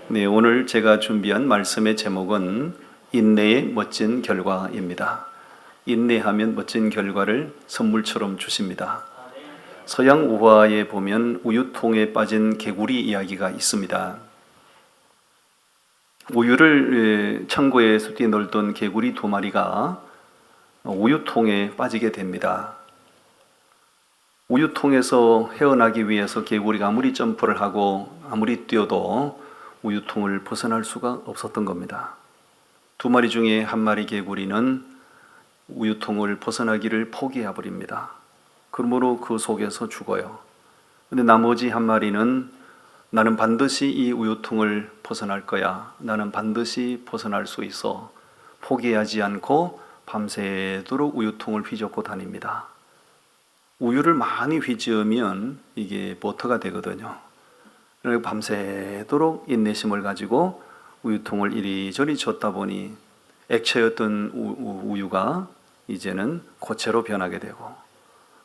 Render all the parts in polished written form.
네, 오늘 제가 준비한 말씀의 제목은 인내의 멋진 결과입니다. 인내하면 멋진 결과를 선물처럼 주십니다. 서양 우화에 보면 우유통에 빠진 개구리 이야기가 있습니다. 우유를 창고에서 뛰놀던 개구리 두 마리가 우유통에 빠지게 됩니다. 우유통에서 헤어나기 위해서 개구리가 아무리 점프를 하고 아무리 뛰어도 우유통을 벗어날 수가 없었던 겁니다. 두 마리 중에 한 마리 개구리는 우유통을 벗어나기를 포기해 버립니다. 그러므로 그 속에서 죽어요. 근데 나머지 한 마리는 나는 반드시 이 우유통을 벗어날 거야. 나는 반드시 벗어날 수 있어. 포기하지 않고 밤새도록 우유통을 휘젓고 다닙니다. 우유를 많이 휘저으면 이게 버터가 되거든요. 그래서 밤새도록 인내심을 가지고 우유통을 이리저리 젓다 보니 액체였던 우유가 이제는 고체로 변하게 되고,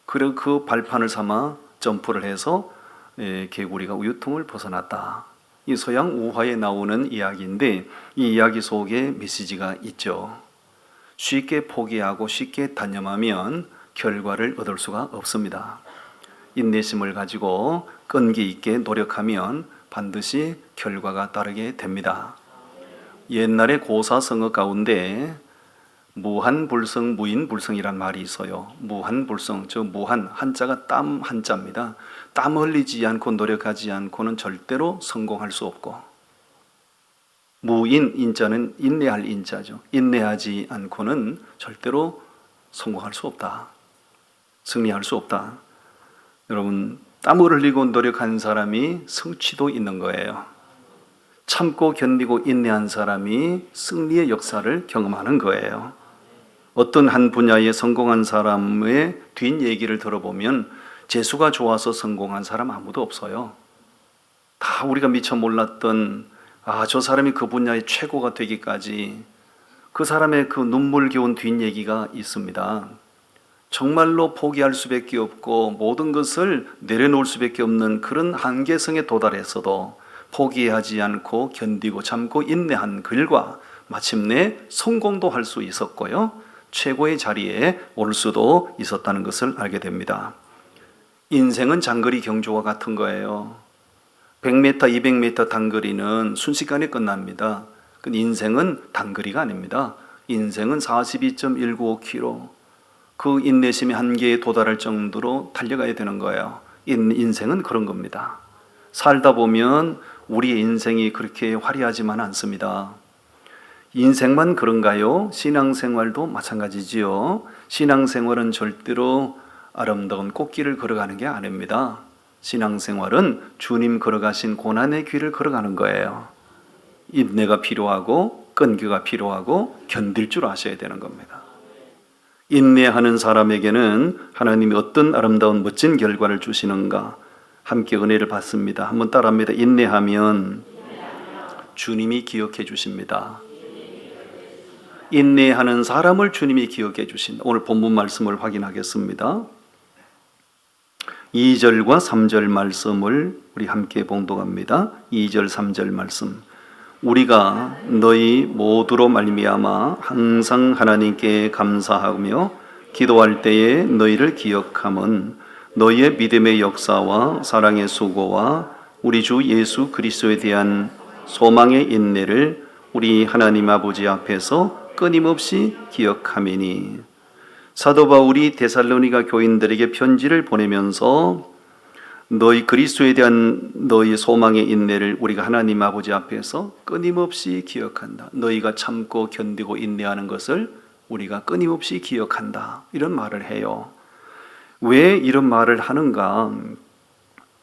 그리고 그 발판을 삼아 점프를 해서 개구리가 우유통을 벗어났다. 이 서양 우화에 나오는 이야기인데 이 이야기 속에 메시지가 있죠. 쉽게 포기하고 쉽게 단념하면 결과를 얻을 수가 없습니다. 인내심을 가지고 끈기 있게 노력하면 반드시 결과가 따르게 됩니다. 옛날에 고사성어 가운데 무한불성, 무인불성이란 말이 있어요. 무한불성, 저 무한, 한자가 땀 한자입니다. 땀 흘리지 않고 노력하지 않고는 절대로 성공할 수 없고, 무인, 인자는 인내할 인자죠. 인내하지 않고는 절대로 성공할 수 없다. 승리할 수 없다. 여러분, 땀을 흘리고 노력한 사람이 성취도 있는 거예요. 참고 견디고 인내한 사람이 승리의 역사를 경험하는 거예요. 어떤 한 분야에 성공한 사람의 뒷얘기를 들어보면 재수가 좋아서 성공한 사람 아무도 없어요. 다 우리가 미처 몰랐던 저 사람이 그 분야의 최고가 되기까지 그 사람의 그 눈물겨운 뒷얘기가 있습니다. 정말로 포기할 수밖에 없고 모든 것을 내려놓을 수밖에 없는 그런 한계성에 도달했어도 포기하지 않고 견디고 참고 인내한 결과 마침내 성공도 할 수 있었고요, 최고의 자리에 오를 수도 있었다는 것을 알게 됩니다. 인생은 장거리 경주와 같은 거예요. 100m, 200m 단거리는 순식간에 끝납니다. 인생은 단거리가 아닙니다. 인생은 42.195km, 그 인내심의 한계에 도달할 정도로 달려가야 되는 거예요. 인생은 그런 겁니다. 살다 보면 우리의 인생이 그렇게 화려하지만 않습니다. 인생만 그런가요? 신앙생활도 마찬가지지요. 신앙생활은 절대로 아름다운 꽃길을 걸어가는 게 아닙니다. 신앙생활은 주님 걸어가신 고난의 길을 걸어가는 거예요. 인내가 필요하고 끈기가 필요하고 견딜 줄 아셔야 되는 겁니다. 인내하는 사람에게는 하나님이 어떤 아름다운 멋진 결과를 주시는가 함께 은혜를 받습니다. 한번 따라합니다. 인내하면 주님이 기억해 주십니다. 인내하는 사람을 주님이 기억해 주신다. 오늘 본문 말씀을 확인하겠습니다. 2절과 3절 말씀을 우리 함께 봉독합니다. 2절 3절 말씀. 우리가 너희 모두로 말미암아 항상 하나님께 감사하며 기도할 때에 너희를 기억함은 너희의 믿음의 역사와 사랑의 수고와 우리 주 예수 그리스도에 대한 소망의 인내를 우리 하나님 아버지 앞에서 끊임없이 기억함이니. 사도 바울이 데살로니가 교인들에게 편지를 보내면서 너희 그리스도에 대한 너희 소망의 인내를 우리가 하나님 아버지 앞에서 끊임없이 기억한다. 너희가 참고 견디고 인내하는 것을 우리가 끊임없이 기억한다. 이런 말을 해요. 왜 이런 말을 하는가?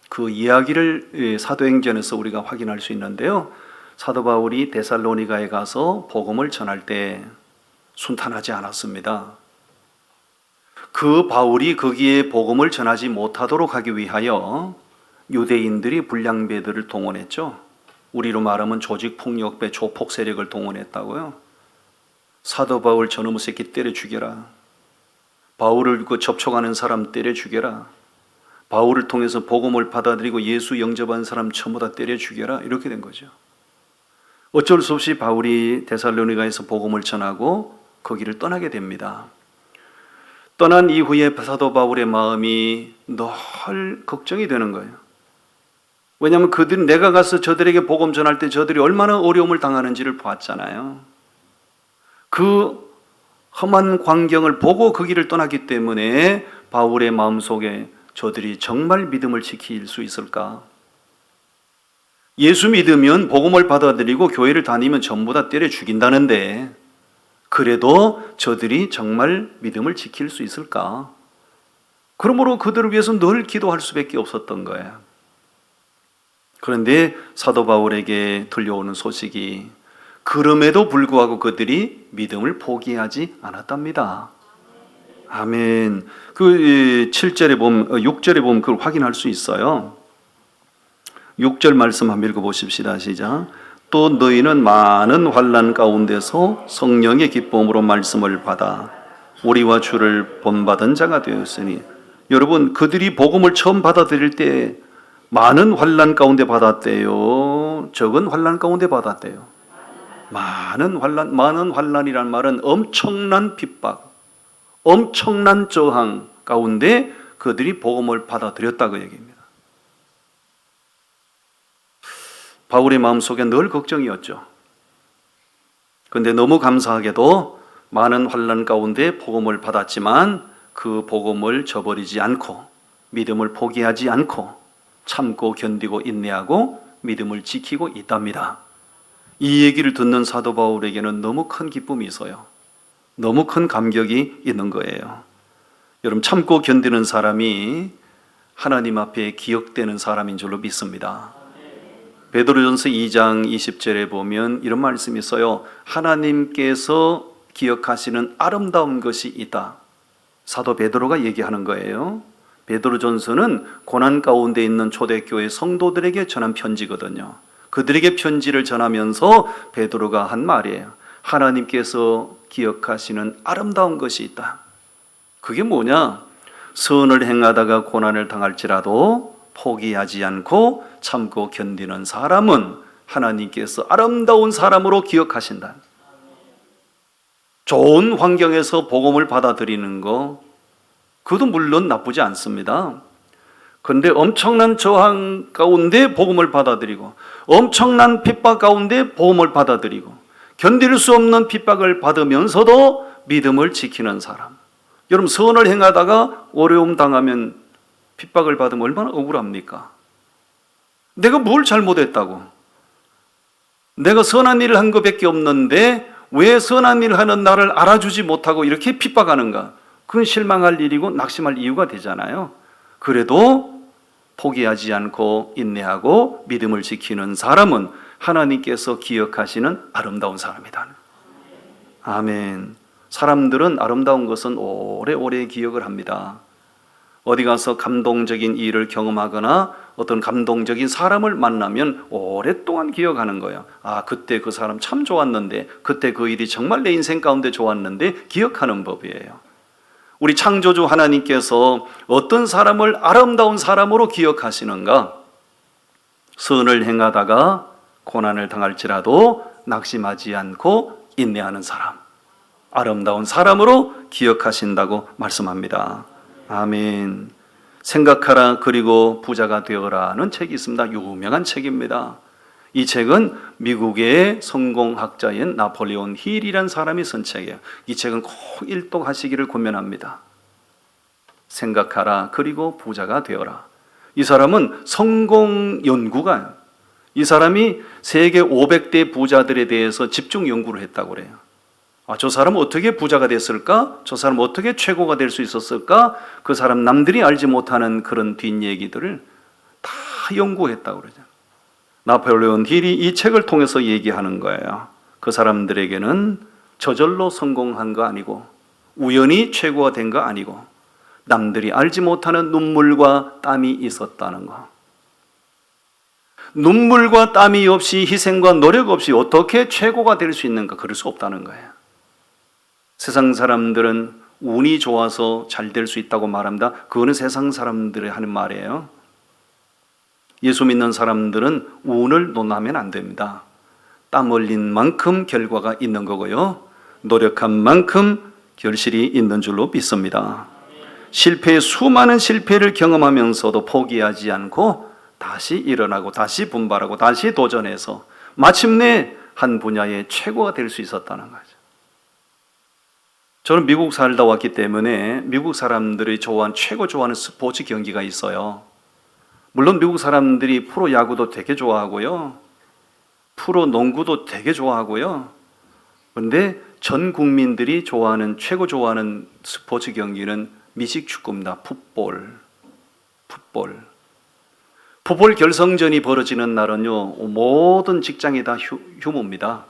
그 이야기를 사도행전에서 우리가 확인할 수 있는데요. 사도 바울이 데살로니가에 가서 복음을 전할 때 순탄하지 않았습니다. 그 바울이 거기에 복음을 전하지 못하도록 하기 위하여 유대인들이 불량배들을 동원했죠. 우리로 말하면 조직폭력배, 조폭 세력을 동원했다고요. 사도 바울 저놈의 새끼 때려 죽여라. 바울을 접촉하는 사람 때려 죽여라. 바울을 통해서 복음을 받아들이고 예수 영접한 사람 전부 다 때려 죽여라. 이렇게 된 거죠. 어쩔 수 없이 바울이 데살로니가에서 복음을 전하고 거기를 떠나게 됩니다. 떠난 이후에 사도 바울의 마음이 늘 걱정이 되는 거예요. 왜냐하면 그들은 내가 가서 저들에게 복음 전할 때 저들이 얼마나 어려움을 당하는지를 보았잖아요. 그 험한 광경을 보고 그 길을 떠났기 때문에 바울의 마음속에 저들이 정말 믿음을 지킬 수 있을까? 예수 믿으면 복음을 받아들이고 교회를 다니면 전부 다 때려 죽인다는데 그래도 저들이 정말 믿음을 지킬 수 있을까? 그러므로 그들을 위해서 늘 기도할 수밖에 없었던 거예요. 그런데 사도 바울에게 들려오는 소식이 그럼에도 불구하고 그들이 믿음을 포기하지 않았답니다. 아멘. 그 7절에 보면 6절에 보면 그걸 확인할 수 있어요. 6절 말씀 한번 읽어보십시다. 시작. 또 너희는 많은 환난 가운데서 성령의 기쁨으로 말씀을 받아 우리와 주를 본받은 자가 되었으니, 여러분 그들이 복음을 처음 받아들일 때 많은 환난 가운데 받았대요, 적은 환난 가운데 받았대요? 많은 환난이란 말은 엄청난 핍박, 엄청난 저항 가운데 그들이 복음을 받아들였다고 얘기합니다. 바울의 마음속에 늘 걱정이었죠. 그런데 너무 감사하게도 많은 환난 가운데 복음을 받았지만 그 복음을 저버리지 않고 믿음을 포기하지 않고 참고 견디고 인내하고 믿음을 지키고 있답니다. 이 얘기를 듣는 사도 바울에게는 너무 큰 기쁨이 있어요. 너무 큰 감격이 있는 거예요. 여러분, 참고 견디는 사람이 하나님 앞에 기억되는 사람인 줄로 믿습니다. 베드로전서 2장 20절에 보면 이런 말씀이 있어요. 하나님께서 기억하시는 아름다운 것이 있다. 사도 베드로가 얘기하는 거예요. 베드로전서는 고난 가운데 있는 초대교회 성도들에게 전한 편지거든요. 그들에게 편지를 전하면서 베드로가 한 말이에요. 하나님께서 기억하시는 아름다운 것이 있다. 그게 뭐냐? 선을 행하다가 고난을 당할지라도 포기하지 않고 참고 견디는 사람은 하나님께서 아름다운 사람으로 기억하신다. 좋은 환경에서 복음을 받아들이는 거, 그것도 물론 나쁘지 않습니다. 그런데 엄청난 저항 가운데 복음을 받아들이고 엄청난 핍박 가운데 복음을 받아들이고 견딜 수 없는 핍박을 받으면서도 믿음을 지키는 사람. 여러분, 선을 행하다가 어려움 당하면 핍박을 받으면 얼마나 억울합니까? 내가 뭘 잘못했다고? 내가 선한 일을 한 것밖에 없는데 왜 선한 일을 하는 나를 알아주지 못하고 이렇게 핍박하는가? 그건 실망할 일이고 낙심할 이유가 되잖아요. 그래도 포기하지 않고 인내하고 믿음을 지키는 사람은 하나님께서 기억하시는 아름다운 사람이다. 아멘. 사람들은 아름다운 것은 오래오래 기억을 합니다. 어디 가서 감동적인 일을 경험하거나 어떤 감동적인 사람을 만나면 오랫동안 기억하는 거예요. 아, 그때 그 사람 참 좋았는데, 그때 그 일이 정말 내 인생 가운데 좋았는데, 기억하는 법이에요. 우리 창조주 하나님께서 어떤 사람을 아름다운 사람으로 기억하시는가? 선을 행하다가 고난을 당할지라도 낙심하지 않고 인내하는 사람, 아름다운 사람으로 기억하신다고 말씀합니다. 아멘. 생각하라 그리고 부자가 되어라는 책이 있습니다. 유명한 책입니다. 이 책은 미국의 성공학자인 나폴레온 힐이라는 사람이 쓴 책이에요. 이 책은 꼭 일독하시기를 권면합니다. 생각하라 그리고 부자가 되어라. 이 사람은 성공 연구가예요. 이 사람이 세계 500대 부자들에 대해서 집중 연구를 했다고 그래요. 아, 저 사람은 어떻게 부자가 됐을까? 저 사람은 어떻게 최고가 될 수 있었을까? 그 사람 남들이 알지 못하는 그런 뒷얘기들을 다 연구했다고 그러죠. 나폴레온 힐이 이 책을 통해서 얘기하는 거예요. 그 사람들에게는 저절로 성공한 거 아니고 우연히 최고가 된 거 아니고 남들이 알지 못하는 눈물과 땀이 있었다는 거. 눈물과 땀이 없이 희생과 노력 없이 어떻게 최고가 될 수 있는가? 그럴 수 없다는 거예요. 세상 사람들은 운이 좋아서 잘 될 수 있다고 말합니다. 그거는 세상 사람들이 하는 말이에요. 예수 믿는 사람들은 운을 논하면 안 됩니다. 땀 흘린 만큼 결과가 있는 거고요. 노력한 만큼 결실이 있는 줄로 믿습니다. 수많은 실패를 경험하면서도 포기하지 않고 다시 일어나고 다시 분발하고 다시 도전해서 마침내 한 분야의 최고가 될 수 있었다는 거죠. 저는 미국 살다 왔기 때문에 미국 사람들이 최고 좋아하는 스포츠 경기가 있어요. 물론 미국 사람들이 프로 야구도 되게 좋아하고요. 프로 농구도 되게 좋아하고요. 그런데 전 국민들이 최고 좋아하는 스포츠 경기는 미식 축구입니다. 풋볼 결승전이 벌어지는 날은요, 모든 직장이 다 휴무입니다.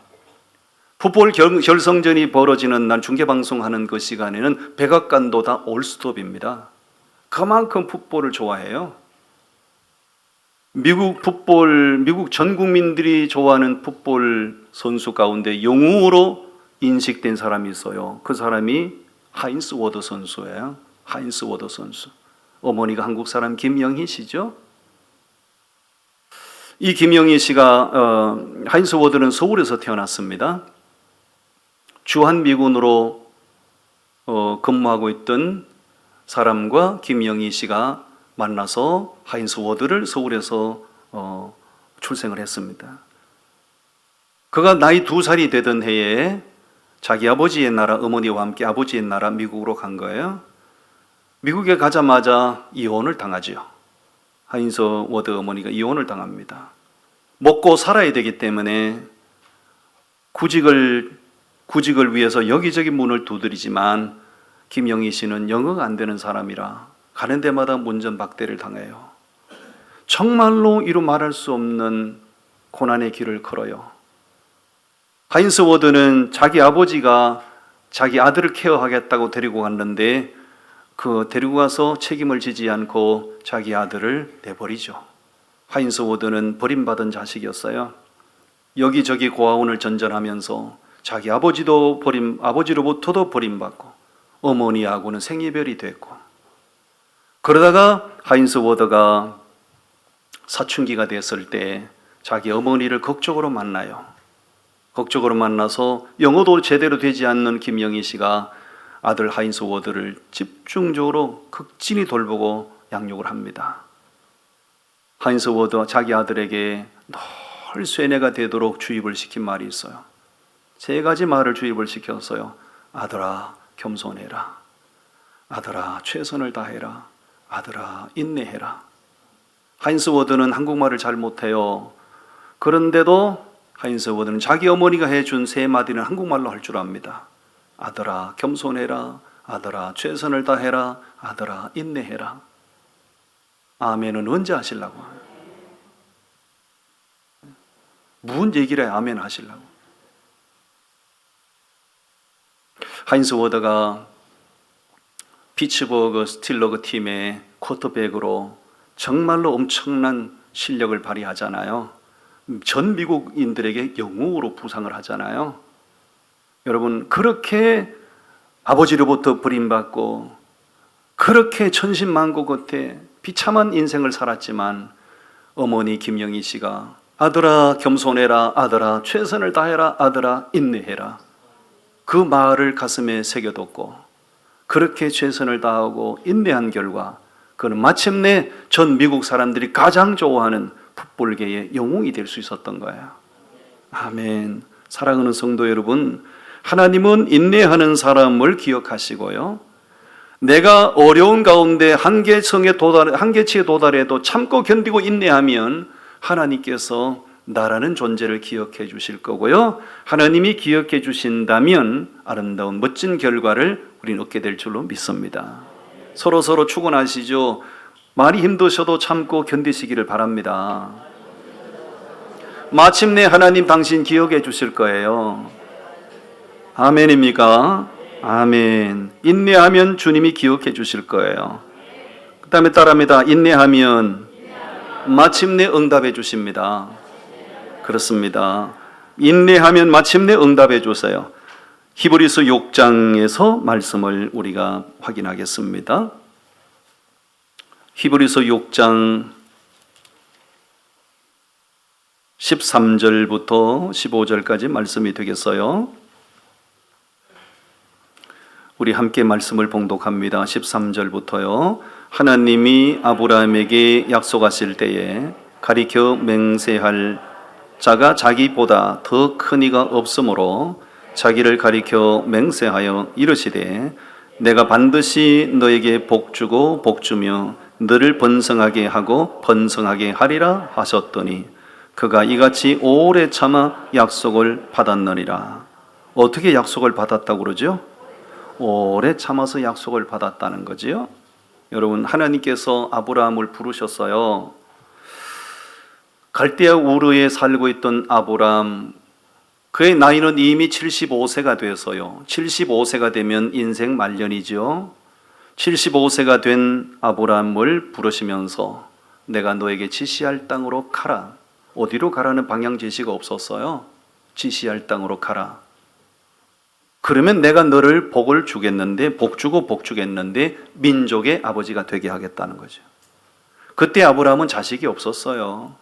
풋볼 결승전이 벌어지는 날 중계방송하는 그 시간에는 백악관도 다 올스톱입니다. 그만큼 풋볼을 좋아해요. 미국 전 국민들이 좋아하는 풋볼 선수 가운데 영웅으로 인식된 사람이 있어요. 그 사람이 하인스 워드 선수예요. 하인스 워드 선수. 어머니가 한국 사람 김영희 씨죠. 이 김영희 씨가 하인스 워드는 서울에서 태어났습니다. 주한미군으로 근무하고 있던 사람과 김영희 씨가 만나서 하인스 워드를 서울에서 출생을 했습니다. 그가 나이 2살이 되던 해에 자기 아버지의 나라, 어머니와 함께 아버지의 나라 미국으로 간 거예요. 미국에 가자마자 이혼을 당하죠. 하인스 워드 어머니가 이혼을 당합니다. 먹고 살아야 되기 때문에 구직을 위해서 여기저기 문을 두드리지만 김영희 씨는 영어가 안 되는 사람이라 가는 데마다 문전박대를 당해요. 정말로 이루 말할 수 없는 고난의 길을 걸어요. 하인스 워드는 자기 아버지가 자기 아들을 케어하겠다고 데리고 갔는데 데리고 가서 책임을 지지 않고 자기 아들을 내버리죠. 하인스 워드는 버림받은 자식이었어요. 여기저기 고아원을 전전하면서 자기 아버지로부터도 버림받고 어머니하고는 생이별이 됐고, 그러다가 하인스 워드가 사춘기가 됐을 때 자기 어머니를 극적으로 만나요. 극적으로 만나서 영어도 제대로 되지 않는 김영희 씨가 아들 하인스 워드를 집중적으로 극진히 돌보고 양육을 합니다. 하인스 워드와 자기 아들에게 늘 쇠뇌가 되도록 주입을 시킨 말이 있어요. 3가지 말을 주입을 시켰어요. 아들아, 겸손해라. 아들아, 최선을 다해라. 아들아, 인내해라. 하인스 워드는 한국말을 잘 못해요. 그런데도 하인스 워드는 자기 어머니가 해준 3마디는 한국말로 할 줄 압니다. 아들아, 겸손해라. 아들아, 최선을 다해라. 아들아, 인내해라. 아멘은 언제 하시려고? 무슨 얘기를 해 아멘 하시려고? 하인스 워드가 피츠버그 스틸러그 팀의 쿼터백으로 정말로 엄청난 실력을 발휘하잖아요. 전 미국인들에게 영웅으로 부상을 하잖아요. 여러분, 그렇게 아버지로부터 버림받고 그렇게 천신만고 겉에 비참한 인생을 살았지만 어머니 김영희 씨가 아들아, 겸손해라. 아들아, 최선을 다해라. 아들아, 인내해라. 그 말을 가슴에 새겨뒀고 그렇게 최선을 다하고 인내한 결과 그는 마침내 전 미국 사람들이 가장 좋아하는 풋볼계의 영웅이 될 수 있었던 거예요. 아멘. 사랑하는 성도 여러분, 하나님은 인내하는 사람을 기억하시고요, 내가 어려운 가운데 한계치에 도달해도 참고 견디고 인내하면 하나님께서 나라는 존재를 기억해 주실 거고요, 하나님이 기억해 주신다면 아름다운 멋진 결과를 우리는 얻게 될 줄로 믿습니다. 서로 축원하시죠. 많이 힘드셔도 참고 견디시기를 바랍니다. 마침내 하나님 당신 기억해 주실 거예요. 아멘입니까? 아멘. 인내하면 주님이 기억해 주실 거예요. 그 다음에 따라합니다. 인내하면 마침내 응답해 주십니다. 그렇습니다. 인내하면 마침내 응답해 주세요. 히브리서 6장에서 말씀을 우리가 확인하겠습니다. 히브리서 6장 13절부터 15절까지 말씀이 되겠어요. 우리 함께 말씀을 봉독합니다. 13절부터요. 하나님이 아브라함에게 약속하실 때에 가리켜 맹세할 자가 자기보다 더 큰 이가 없으므로 자기를 가리켜 맹세하여 이르시되 내가 반드시 너에게 복주고 복주며 너를 번성하게 하고 번성하게 하리라 하셨더니 그가 이같이 오래 참아 약속을 받았느니라. 어떻게 약속을 받았다고 그러죠? 오래 참아서 약속을 받았다는 거지요. 여러분, 하나님께서 아브라함을 부르셨어요. 갈대아 우르에 살고 있던 아브라함, 그의 나이는 이미 75세가 돼서요. 75세가 되면 인생 말년이죠. 75세가 된 아브라함을 부르시면서 내가 너에게 지시할 땅으로 가라. 어디로 가라는 방향 제시가 없었어요. 지시할 땅으로 가라. 그러면 내가 너를 복을 주겠는데, 복주고 복주겠는데 민족의 아버지가 되게 하겠다는 거죠. 그때 아브라함은 자식이 없었어요.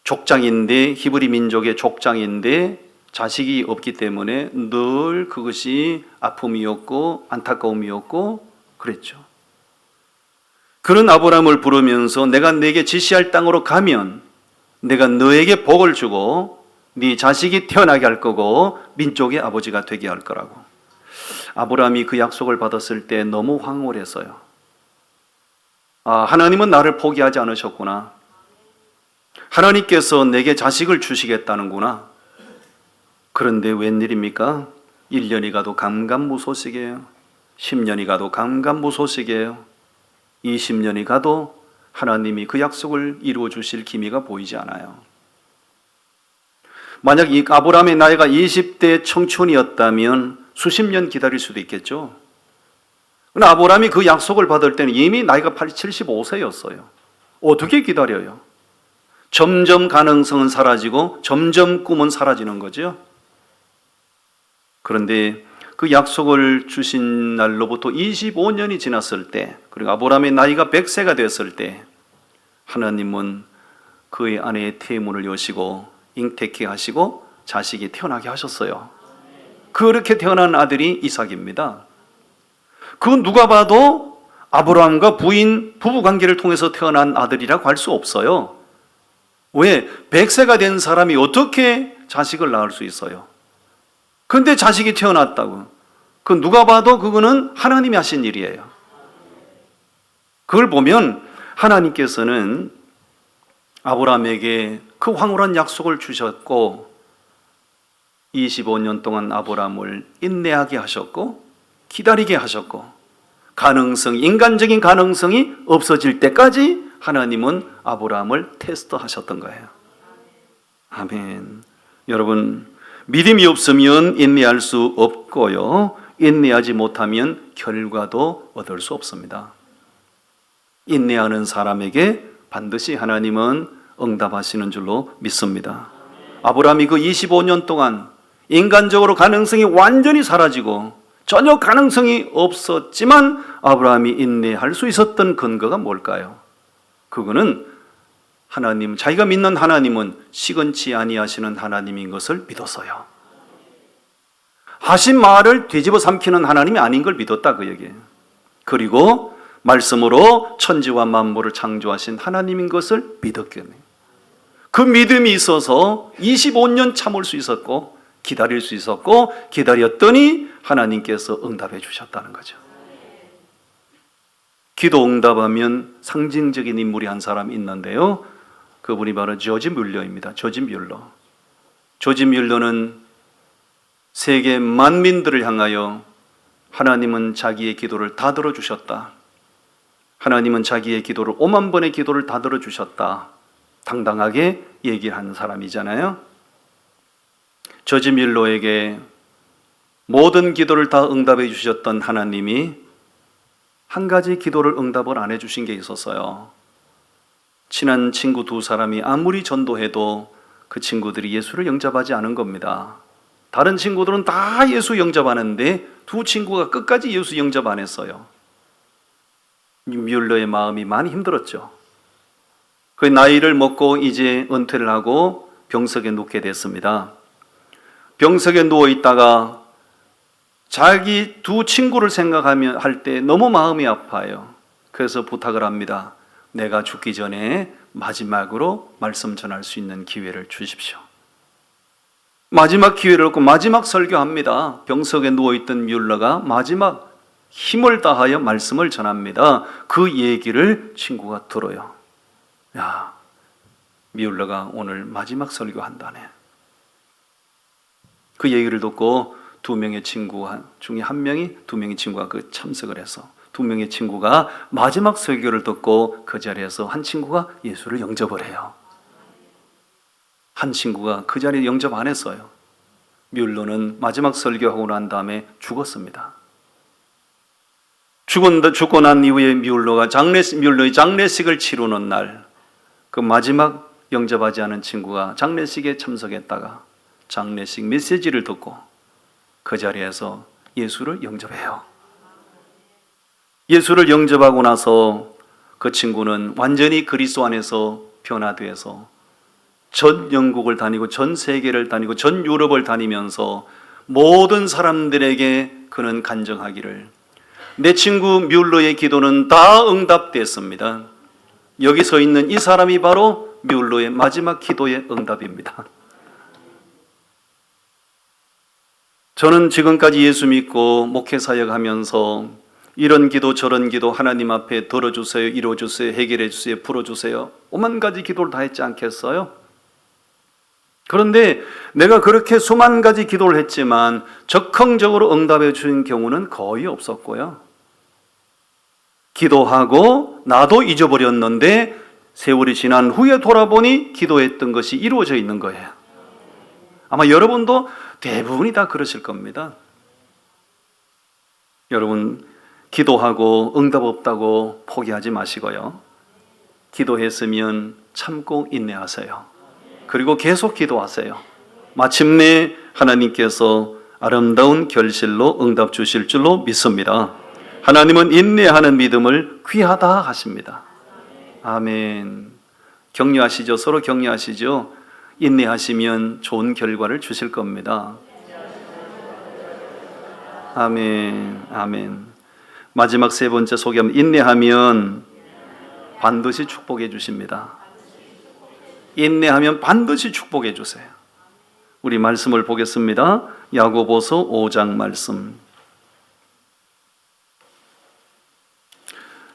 족장인데, 히브리 민족의 족장인데 자식이 없기 때문에 늘 그것이 아픔이었고 안타까움이었고 그랬죠. 그런 아브라함을 부르면서 내가 네게 지시할 땅으로 가면 내가 너에게 복을 주고 네 자식이 태어나게 할 거고 민족의 아버지가 되게 할 거라고. 아브라함이 그 약속을 받았을 때 너무 황홀했어요. 하나님은 나를 포기하지 않으셨구나. 하나님께서 내게 자식을 주시겠다는구나. 그런데 웬일입니까? 1년이 가도 감감무소식이에요. 10년이 가도 감감무소식이에요. 20년이 가도 하나님이 그 약속을 이루어 주실 기미가 보이지 않아요. 만약 이 아브라함의 나이가 20대 청춘이었다면 수십 년 기다릴 수도 있겠죠. 그러나 아브라함이 그 약속을 받을 때는 이미 나이가 75세였어요. 어떻게 기다려요? 점점 가능성은 사라지고 점점 꿈은 사라지는 거죠. 그런데 그 약속을 주신 날로부터 25년이 지났을 때, 그리고 아브라함의 나이가 100세가 됐을 때 하나님은 그의 아내의 태문을 여시고 잉태케 하시고 자식이 태어나게 하셨어요. 그렇게 태어난 아들이 이삭입니다. 그 누가 봐도 아브라함과 부인 부부관계를 통해서 태어난 아들이라고 할 수 없어요. 왜? 100세가 된 사람이 어떻게 자식을 낳을 수 있어요? 근데 자식이 태어났다고. 그 누가 봐도 그거는 하나님이 하신 일이에요. 그걸 보면 하나님께서는 아브라함에게 그 황홀한 약속을 주셨고 25년 동안 아브라함을 인내하게 하셨고 기다리게 하셨고 인간적인 가능성이 없어질 때까지 하나님은 아브라함을 테스트하셨던 거예요. 아멘. 여러분, 믿음이 없으면 인내할 수 없고요. 인내하지 못하면 결과도 얻을 수 없습니다. 인내하는 사람에게 반드시 하나님은 응답하시는 줄로 믿습니다. 아브라함이 그 25년 동안 인간적으로 가능성이 완전히 사라지고 전혀 가능성이 없었지만 아브라함이 인내할 수 있었던 근거가 뭘까요? 그거는 하나님, 자기가 믿는 하나님은 시건치 아니하시는 하나님인 것을 믿었어요. 하신 말을 뒤집어 삼키는 하나님이 아닌 걸 믿었다 그 얘기예요. 그리고 말씀으로 천지와 만물을 창조하신 하나님인 것을 믿었겠네요. 그 믿음이 있어서 25년 참을 수 있었고 기다릴 수 있었고 기다렸더니 하나님께서 응답해 주셨다는 거죠. 기도 응답하면 상징적인 인물이 한 사람 있는데요. 그분이 바로 조지 뮬러입니다. 조지 뮬러. 조지 뮬러는 세계 만민들을 향하여 하나님은 자기의 기도를 다 들어주셨다. 하나님은 자기의 기도를 5만 번의 기도를 다 들어주셨다. 당당하게 얘기하는 사람이잖아요. 조지 뮬러에게 모든 기도를 다 응답해 주셨던 하나님이 한 가지 기도를 응답을 안 해주신 게 있었어요. 친한 친구 두 사람이 아무리 전도해도 그 친구들이 예수를 영접하지 않은 겁니다. 다른 친구들은 다 예수 영접하는데 두 친구가 끝까지 예수 영접 안 했어요. 뮬러의 마음이 많이 힘들었죠. 그 나이를 먹고 이제 은퇴를 하고 병석에 눕게 됐습니다. 병석에 누워 있다가 자기 두 친구를 생각하며 할 때 너무 마음이 아파요. 그래서 부탁을 합니다. 내가 죽기 전에 마지막으로 말씀 전할 수 있는 기회를 주십시오. 마지막 기회를 얻고 마지막 설교합니다. 병석에 누워있던 뮬러가 마지막 힘을 다하여 말씀을 전합니다. 그 얘기를 친구가 들어요. 야, 뮬러가 오늘 마지막 설교한다네. 그 얘기를 듣고 두 명의 친구 중에 한 명이, 두 명의 친구가 그 참석을 해서 두 명의 친구가 마지막 설교를 듣고 그 자리에서 한 친구가 예수를 영접을 해요. 한 친구가 그 자리에 영접 안 했어요. 뮬러는 마지막 설교하고 난 다음에 죽었습니다. 죽고 난 이후에 뮬러의 장례식을 치르는 날, 그 마지막 영접하지 않은 친구가 장례식에 참석했다가 장례식 메시지를 듣고 그 자리에서 예수를 영접해요. 예수를 영접하고 나서 그 친구는 완전히 그리스도 안에서 변화되어서 전 영국을 다니고 전 세계를 다니고 전 유럽을 다니면서 모든 사람들에게 그는 간증하기를, 내 친구 뮬러의 기도는 다 응답됐습니다. 여기 서 있는 이 사람이 바로 뮬러의 마지막 기도의 응답입니다. 저는 지금까지 예수 믿고 목회사역 하면서 이런 기도 저런 기도 하나님 앞에 들어주세요, 이루어주세요, 해결해주세요, 풀어주세요, 오만 가지 기도를 다 했지 않겠어요? 그런데 내가 그렇게 수만 가지 기도를 했지만 적극적으로 응답해 주신 경우는 거의 없었고요. 기도하고 나도 잊어버렸는데 세월이 지난 후에 돌아보니 기도했던 것이 이루어져 있는 거예요. 아마 여러분도 대부분이 다 그러실 겁니다. 여러분, 기도하고 응답 없다고 포기하지 마시고요. 기도했으면 참고 인내하세요. 그리고 계속 기도하세요. 마침내 하나님께서 아름다운 결실로 응답 주실 줄로 믿습니다. 하나님은 인내하는 믿음을 귀하다 하십니다. 아멘. 격려하시죠? 서로 격려하시죠? 인내하시면 좋은 결과를 주실 겁니다. 아멘. 아멘. 마지막 세 번째 소개하면, 인내하면 반드시 축복해 주십니다. 인내하면 반드시 축복해 주세요. 우리 말씀을 보겠습니다. 야고보서 5장 말씀.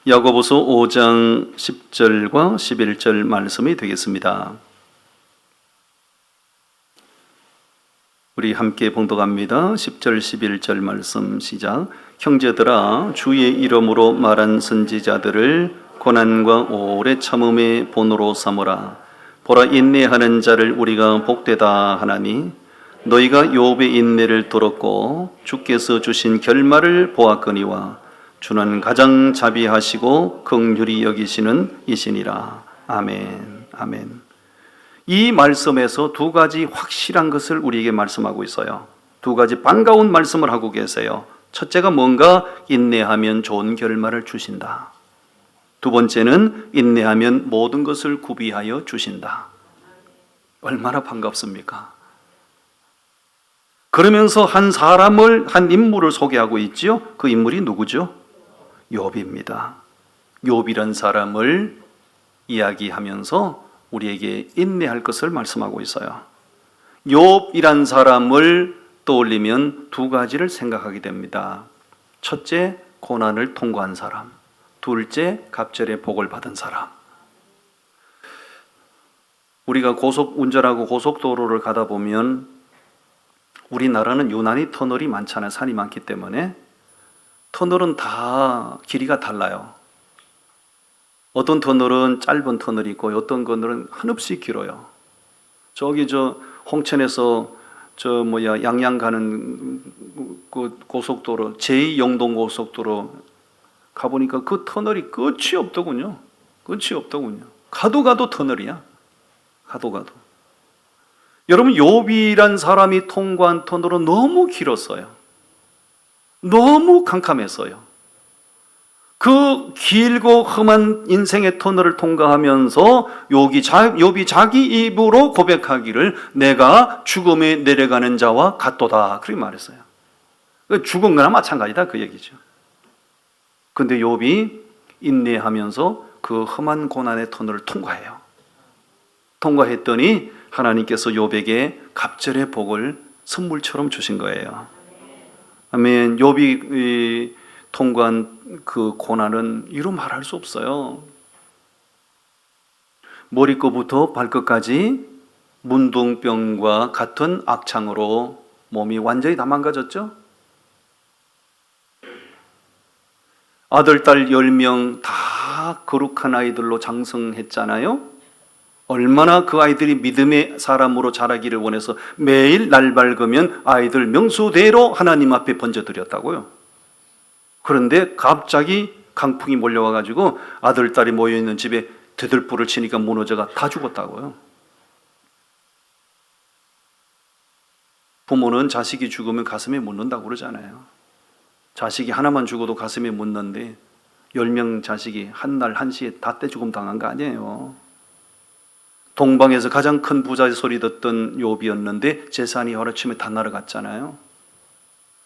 야고보서 5장 10절과 11절 말씀이 되겠습니다. 우리 함께 봉독합니다. 10절 11절 말씀 시작. 형제들아, 주의 이름으로 말한 선지자들을 고난과 오래 참음의 본으로 삼으라. 보라, 인내하는 자를 우리가 복되다 하나니 너희가 욥의 인내를 들었고 주께서 주신 결말을 보았거니와 주는 가장 자비하시고 긍휼히 여기시는 이시니라. 아멘. 아멘. 이 말씀에서 두 가지 확실한 것을 우리에게 말씀하고 있어요. 두 가지 반가운 말씀을 하고 계세요. 첫째가 뭔가, 인내하면 좋은 결말을 주신다. 두 번째는 인내하면 모든 것을 구비하여 주신다. 얼마나 반갑습니까? 그러면서 한 사람을, 한 인물을 소개하고 있지요. 그 인물이 누구죠? 욥입니다. 욥이란 사람을 이야기하면서 우리에게 인내할 것을 말씀하고 있어요. 욥이란 사람을 떠올리면 두 가지를 생각하게 됩니다. 첫째, 고난을 통과한 사람. 둘째, 갑절의 복을 받은 사람. 우리가 운전하고 고속도로를 가다 보면 우리나라는 유난히 터널이 많잖아요. 산이 많기 때문에. 터널은 다 길이가 달라요. 어떤 터널은 짧은 터널이 있고 어떤 터널은 한없이 길어요. 저기 홍천에서 양양 가는 그 고속도로, 제2영동 고속도로 가보니까 그 터널이 끝이 없더군요. 끝이 없더군요. 가도 터널이야. 가도. 여러분, 욥이란 사람이 통과한 터널은 너무 길었어요. 너무 캄캄했어요. 그 길고 험한 인생의 터널을 통과하면서 욥이 자기 입으로 고백하기를 내가 죽음에 내려가는 자와 같도다 그렇게 말했어요. 죽은 거나 마찬가지다 그 얘기죠. 근데 욥이 인내하면서 그 험한 고난의 터널을 통과해요. 통과했더니 하나님께서 욥에게 갑절의 복을 선물처럼 주신 거예요. 아멘. 욥이 통과한 그 고난은 이루 말할 수 없어요. 머리끝부터 발끝까지 문둥병과 같은 악창으로 몸이 완전히 다 망가졌죠. 아들, 딸 10명 다 거룩한 아이들로 장성했잖아요. 얼마나 그 아이들이 믿음의 사람으로 자라기를 원해서 매일 날 밝으면 아이들 명수대로 하나님 앞에 번져드렸다고요. 그런데 갑자기 강풍이 몰려와가지고 아들, 딸이 모여있는 집에 드들불을 치니까 무너져가 다 죽었다고요. 부모는 자식이 죽으면 가슴에 묻는다고 그러잖아요. 자식이 하나만 죽어도 가슴에 묻는데 10명 자식이 한 날 한시에 다 떼죽음 당한 거 아니에요. 동방에서 가장 큰 부자의 소리 듣던 욥이었는데 재산이 하루아침에 다 날아갔잖아요.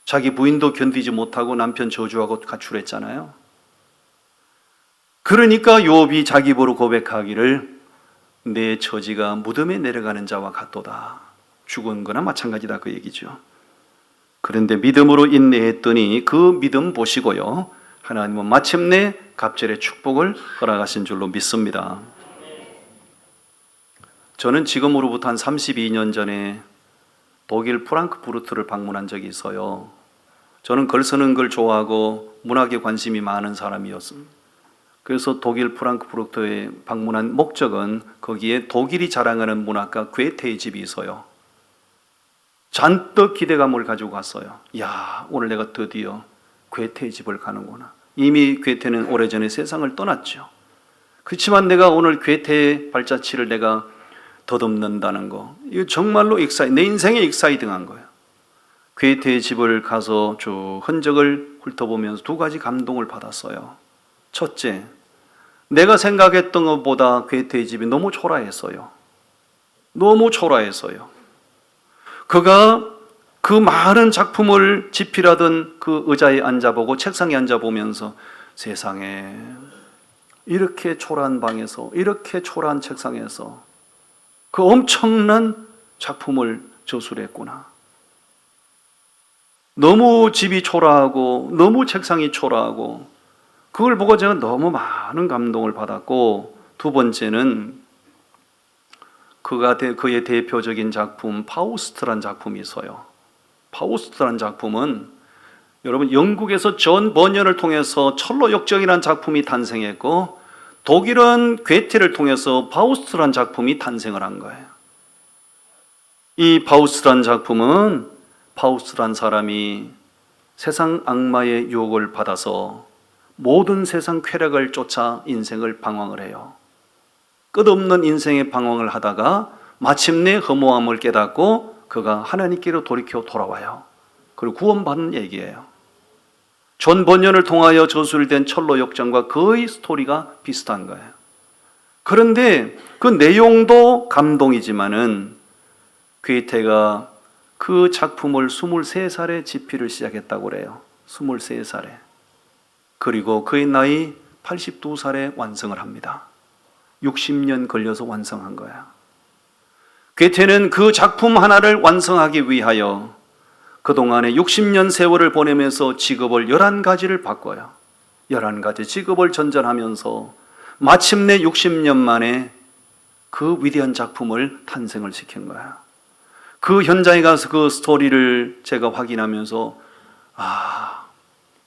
자기 부인도 견디지 못하고 남편 저주하고 가출했잖아요. 그러니까 욥이 자기 입으로 고백하기를 내 처지가 무덤에 내려가는 자와 같도다. 죽은 거나 마찬가지다 그 얘기죠. 그런데 믿음으로 인내했더니 그 믿음 보시고요, 하나님은 마침내 갑절의 축복을 허락하신 줄로 믿습니다. 저는 지금으로부터 한 32년 전에 독일 프랑크푸르트를 방문한 적이 있어요. 저는 글 쓰는 걸 좋아하고 문학에 관심이 많은 사람이었습니다. 그래서 독일 프랑크푸르트에 방문한 목적은 거기에 독일이 자랑하는 문학가 괴테의 집이 있어요. 잔뜩 기대감을 가지고 갔어요. 야, 오늘 내가 드디어 괴테의 집을 가는구나. 이미 괴테는 오래전에 세상을 떠났죠. 그렇지만 내가 오늘 괴테의 발자취를 내가 더듬는다는 거, 이거 정말로 내 인생에 익사이딩한 거예요. 괴테의 집을 가서 쭉 흔적을 훑어보면서 두 가지 감동을 받았어요. 첫째, 내가 생각했던 것보다 괴테의 집이 너무 초라했어요. 너무 초라했어요. 그가 그 많은 작품을 집필하던 그 의자에 앉아보고 책상에 앉아보면서 세상에 이렇게 초라한 방에서, 이렇게 초라한 책상에서 그 엄청난 작품을 저술했구나. 너무 집이 초라하고 너무 책상이 초라하고 그걸 보고 제가 너무 많은 감동을 받았고, 두 번째는 그의 대표적인 작품 파우스트란 작품이 있어요. 파우스트란 작품은 여러분 영국에서 존 버년을 통해서 철로 역정이라는 작품이 탄생했고, 독일은 괴테를 통해서 파우스트란 작품이 탄생을 한 거예요. 이 파우스트란 작품은 파우스트란 사람이 세상 악마의 유혹을 받아서 모든 세상 쾌락을 쫓아 인생을 방황을 해요. 끝없는 인생의 방황을 하다가 마침내 허무함을 깨닫고 그가 하나님께로 돌이켜 돌아와요. 그리고 구원받는 얘기예요. 존 번연을 통하여 저술된 철로 역정과 거의 스토리가 비슷한 거예요. 그런데 그 내용도 감동이지만은 괴테가 그 작품을 23살에 집필을 시작했다고 그래요. 23살에. 그리고 그의 나이 82살에 완성을 합니다. 60년 걸려서 완성한 거야. 괴테는 그 작품 하나를 완성하기 위하여 그동안에 60년 세월을 보내면서 직업을 11가지를 바꿔요. 11가지 직업을 전전하면서 마침내 60년 만에 그 위대한 작품을 탄생을 시킨 거야. 그 현장에 가서 그 스토리를 제가 확인하면서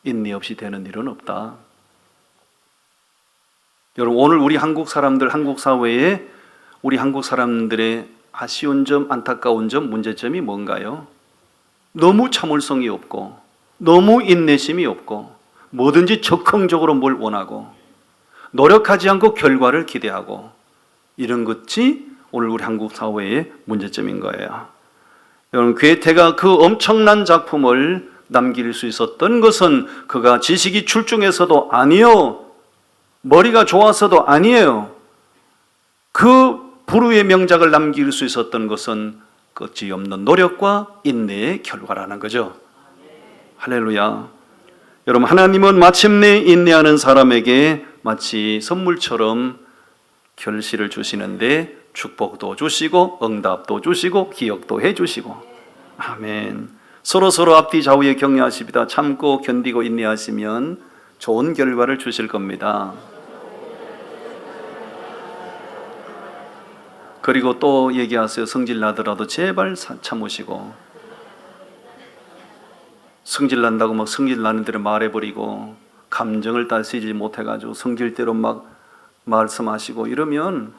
인내 없이 되는 일은 없다. 여러분, 오늘 우리 한국 사람들, 한국 사회에 우리 한국 사람들의 아쉬운 점, 안타까운 점, 문제점이 뭔가요? 너무 참을성이 없고, 너무 인내심이 없고, 뭐든지 적극적으로 뭘 원하고, 노력하지 않고 결과를 기대하고, 이런 것이 오늘 우리 한국 사회의 문제점인 거예요. 여러분, 괴테가 그 엄청난 작품을 남길 수 있었던 것은 그가 지식이 출중해서도 아니요, 머리가 좋아서도 아니에요. 그 불후의 명작을 남길 수 있었던 것은 끝이 없는 노력과 인내의 결과라는 거죠. 할렐루야. 여러분, 하나님은 마침내 인내하는 사람에게 마치 선물처럼 결실을 주시는데 축복도 주시고 응답도 주시고 기억도 해주시고, 아멘. 서로 앞뒤 좌우에 격려하십니다. 참고 견디고 인내하시면 좋은 결과를 주실 겁니다. 그리고 또 얘기하세요. 성질 나더라도 제발 참으시고, 성질 난다고 막 성질 나는 대로 말해버리고 감정을 다스리지 못해가지고 성질대로 막 말씀하시고 이러면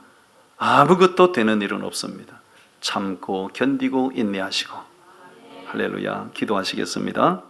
아무것도 되는 일은 없습니다. 참고 견디고 인내하시고. 할렐루야. 기도하시겠습니다.